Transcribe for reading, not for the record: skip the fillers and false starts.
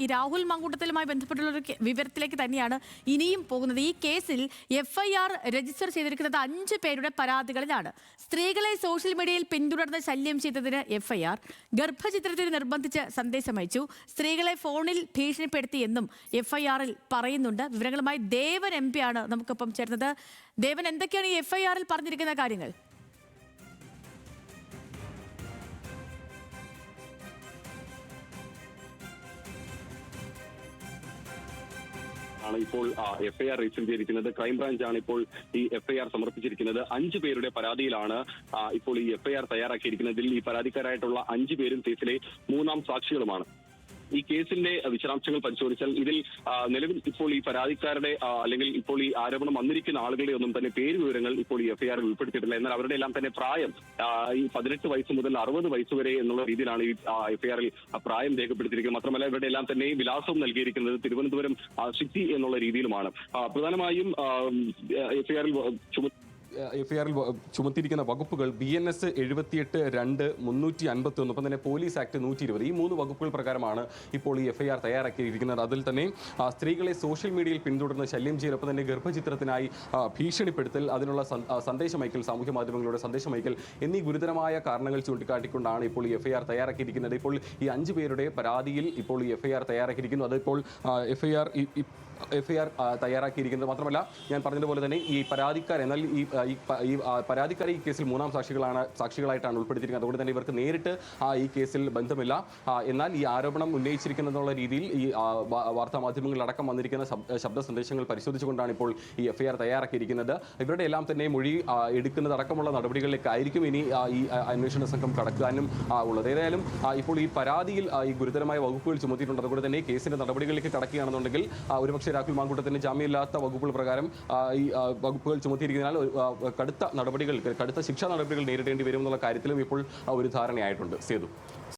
ഈ രാഹുൽ മാങ്കൂട്ടത്തിലുമായി ബന്ധപ്പെട്ടുള്ള ഒരു വിവരത്തിലേക്ക് തന്നെയാണ് ഇനിയും പോകുന്നത്. ഈ കേസിൽ FIR രജിസ്റ്റർ ചെയ്തിരിക്കുന്നത് 5 പേരുടെ പരാതികളിലാണ്. സ്ത്രീകളെ സോഷ്യൽ മീഡിയയിൽ പിന്തുടർന്ന് ശല്യം ചെയ്തതിന് FIR, ഗർഭചിത്രത്തിന് നിർബന്ധിച്ച് സന്ദേശമയച്ചു, സ്ത്രീകളെ ഫോണിൽ ഭീഷണിപ്പെടുത്തിയെന്നും FIR-ൽ പറയുന്നുണ്ട്. വിവരങ്ങളുമായി ദേവൻ MP ആണ് നമുക്കൊപ്പം ചേർന്നത്. ദേവൻ, എന്തൊക്കെയാണ് ഈ FIR-ൽ പറഞ്ഞിരിക്കുന്ന കാര്യങ്ങൾ? ആണ് ഇപ്പോൾ FIR രജിസ്റ്റർ ചെയ്തിരിക്കുന്നത്. ക്രൈംബ്രാഞ്ചാണ് ഇപ്പോൾ ഈ FIR സമർപ്പിച്ചിരിക്കുന്നത്. 5 പേരുടെ പരാതിയിലാണ് ഇപ്പോൾ ഈ FIR തയ്യാറാക്കിയിരിക്കുന്നതിൽ ഈ പരാതിക്കാരായിട്ടുള്ള 5 പേരും കേസിലെ 3ാം സാക്ഷികളുമാണ്. ഈ കേസിന്റെ വിശദാംശങ്ങൾ പരിശോധിച്ചാൽ ഇതിൽ നിലവിൽ ഇപ്പോൾ ഈ പരാതിക്കാരുടെ അല്ലെങ്കിൽ ഇപ്പോൾ ഈ ആരോപണം വന്നിരിക്കുന്ന ആളുകളുടെ ഒന്നും തന്നെ പേര് വിവരങ്ങൾ ഇപ്പോൾ ഈ FIR-ൽ ഉൾപ്പെടുത്തിയിട്ടില്ല. എന്നാൽ അവരുടെ എല്ലാം തന്നെ പ്രായം ഈ 18 വയസ്സ് മുതൽ 60 വയസ്സ് വരെ എന്നുള്ള രീതിയിലാണ് ഈ FIR-ൽ പ്രായം രേഖപ്പെടുത്തിയിരിക്കുന്നത്. മാത്രമല്ല ഇവരുടെ എല്ലാം തന്നെ വിലാസവും നൽകിയിരിക്കുന്നത് തിരുവനന്തപുരം സിറ്റി എന്നുള്ള രീതിയിലുമാണ്. പ്രധാനമായും FIR-ൽ ചുമത്തിയിരിക്കുന്ന വകുപ്പുകൾ BNS 78(2) 351, ഒപ്പം തന്നെ പോലീസ് ആക്ട് 120, ഈ 3 വകുപ്പുകൾ പ്രകാരമാണ് ഇപ്പോൾ ഈ FIR തയ്യാറാക്കിയിരിക്കുന്നത്. അതിൽ തന്നെ സ്ത്രീകളെ സോഷ്യൽ മീഡിയയിൽ പിന്തുടർന്ന് ശല്യം ചെയ്യൽ, ഒപ്പം തന്നെ ഗർഭചിത്രത്തിനായി ഭീഷണിപ്പെടുത്തൽ, അതിനുള്ള സന്ദേശമയക്കൽ, സാമൂഹ്യ മാധ്യമങ്ങളുടെ സന്ദേശമയക്കൽ എന്നീ ഗുരുതരമായ കാരണങ്ങൾ ചൂണ്ടിക്കാട്ടിക്കൊണ്ടാണ് ഇപ്പോൾ ഈ FIR തയ്യാറാക്കിയിരിക്കുന്നത്. ഇപ്പോൾ ഈ 5 പേരുടെ പരാതിയിൽ ഇപ്പോൾ ഈ FIR തയ്യാറാക്കിയിരിക്കുന്നു. അതിപ്പോൾ FIR തയ്യാറാക്കിയിരിക്കുന്നത് മാത്രമല്ല, ഞാൻ പറഞ്ഞതുപോലെ തന്നെ ഈ പരാതിക്കാർ, എന്നാൽ ഈ പരാതിക്കാരെ ഈ കേസിൽ 3ാം സാക്ഷികളായിട്ടാണ് ഉൾപ്പെടുത്തിയിരിക്കുന്നത്. അതുകൊണ്ട് തന്നെ ഇവർക്ക് നേരിട്ട് ഈ കേസിൽ ബന്ധമില്ല. എന്നാൽ ഈ ആരോപണം ഉന്നയിച്ചിരിക്കുന്നതെന്നുള്ള രീതിയിൽ ഈ വാർത്താ മാധ്യമങ്ങളിലടക്കം വന്നിരിക്കുന്ന ശബ്ദ സന്ദേശങ്ങൾ പരിശോധിച്ചുകൊണ്ടാണ് ഇപ്പോൾ ഈ FIR തയ്യാറാക്കിയിരിക്കുന്നത്. ഇവരുടെ എല്ലാം തന്നെ മൊഴി എടുക്കുന്നതടക്കമുള്ള നടപടികളിലേക്കായിരിക്കും ഇനി ഈ അന്വേഷണ സംഘം കടക്കാനും ഉള്ളത്. ഏതായാലും ഇപ്പോൾ ഈ പരാതിയിൽ ഈ ഗുരുതരമായ വകുപ്പുകൾ ചുമത്തിയിട്ടുണ്ട്. അതുകൊണ്ട് തന്നെ കേസിന്റെ നടപടികളിലേക്ക് കടക്കുകയാണെന്നുണ്ടെങ്കിൽ ഒരുപക്ഷെ രാഹുൽ മാങ്കൂട്ടത്തിന് ജാമ്യമില്ലാത്ത വകുപ്പുകൾ പ്രകാരം ഈ വകുപ്പുകൾ ചുമത്തിയിരിക്കുന്നതിനാൽ കടുത്ത ശിക്ഷാ നടപടികൾ നേരിടേണ്ടി വരും എന്നുള്ള കാര്യത്തിലും ഇപ്പോൾ ഒരു ധാരണയായിട്ടുണ്ട്. സേതു.